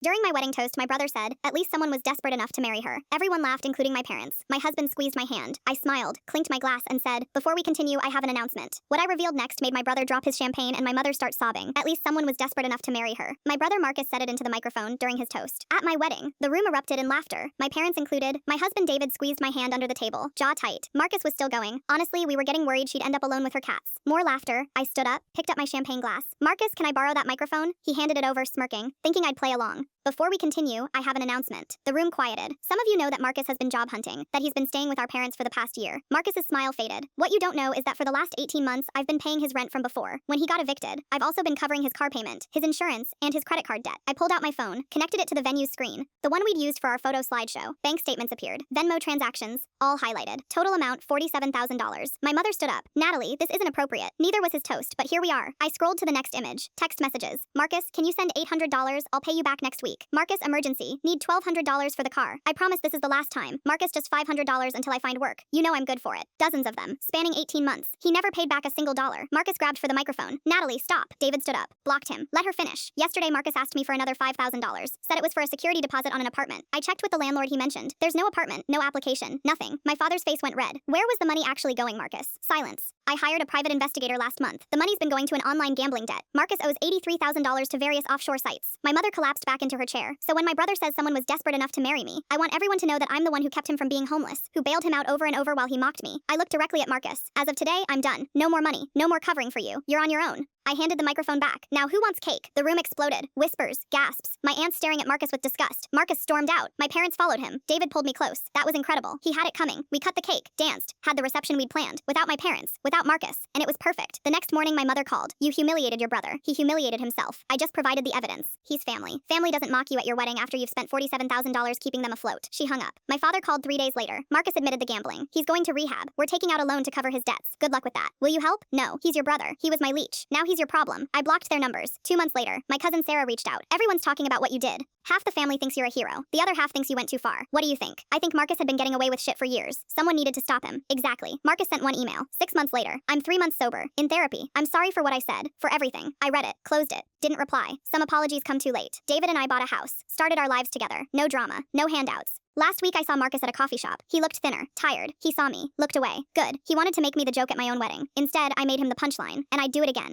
During my wedding toast, my brother said, at least someone was desperate enough to marry her. Everyone laughed, including my parents. My husband squeezed my hand. I smiled, clinked my glass, and said, before we continue, I have an announcement. What I revealed next made my brother drop his champagne and my mother start sobbing. At least someone was desperate enough to marry her. My brother Marcus said it into the microphone during his toast. At my wedding, the room erupted in laughter. My parents included. My husband David squeezed my hand under the table, jaw tight. Marcus was still going. Honestly, we were getting worried she'd end up alone with her cats. More laughter. I stood up, picked up my champagne glass. Marcus, can I borrow that microphone? He handed it over, smirking, thinking I'd play along. Before we continue, I have an announcement. The room quieted. Some of you know that Marcus has been job hunting, that he's been staying with our parents for the past year. Marcus's smile faded. What you don't know is that for the last 18 months, I've been paying his rent from before. When he got evicted, I've also been covering his car payment, his insurance, and his credit card debt. I pulled out my phone, connected it to the venue's screen, the one we'd used for our photo slideshow. Bank statements appeared. Venmo transactions, all highlighted. Total amount $47,000. My mother stood up. Natalie, this isn't appropriate. Neither was his toast, but here we are. I scrolled to the next image. Text messages. Marcus, can you send $800? I'll pay you back next week. Marcus, emergency. Need $1,200 for the car. I promise this is the last time. Marcus, just $500 until I find work. You know I'm good for it. Dozens of them, spanning 18 months. He never paid back a single dollar. Marcus grabbed for the microphone. Natalie, stop. David stood up. Blocked him. Let her finish. Yesterday, Marcus asked me for another $5,000. Said it was for a security deposit on an apartment. I checked with the landlord he mentioned. There's no apartment, no application, nothing. My father's face went red. Where was the money actually going, Marcus? Silence. I hired a private investigator last month. The money's been going to an online gambling debt. Marcus owes $83,000 to various offshore sites. My mother collapsed back into her chair. So when my brother says someone was desperate enough to marry me, I want everyone to know that I'm the one who kept him from being homeless, who bailed him out over and over while he mocked me. I looked directly at Marcus. As of today, I'm done. No more money. No more covering for you. You're on your own. I handed the microphone back. Now who wants cake? The room exploded. Whispers, gasps. My aunt staring at Marcus with disgust. Marcus stormed out. My parents followed him. David pulled me close. That was incredible. He had it coming. We cut the cake, danced, had the reception we'd planned. Without my parents, without Marcus. And it was perfect. The next morning my mother called. You humiliated your brother. He humiliated himself. I just provided the evidence. He's family. Family doesn't mock you at your wedding after you've spent $47,000 keeping them afloat. She hung up. My father called 3 days later. Marcus admitted the gambling. He's going to rehab. We're taking out a loan to cover his debts. Good luck with that. Will you help? No. He's your brother. He was my leech. Now he's your problem. I blocked their numbers. 2 months later, my cousin Sarah reached out. Everyone's talking about what you did. Half the family thinks you're a hero. The other half thinks you went too far. What do you think? I think Marcus had been getting away with shit for years. Someone needed to stop him. Exactly. Marcus sent one email. 6 months later. I'm 3 months sober. In therapy. I'm sorry for what I said. For everything. I read it. Closed it. Didn't reply. Some apologies come too late. David and I bought a house. Started our lives together. No drama. No handouts. Last week I saw Marcus at a coffee shop. He looked thinner, tired. He saw me, looked away. Good. He wanted to make me the joke at my own wedding. Instead, I made him the punchline, and I'd do it again.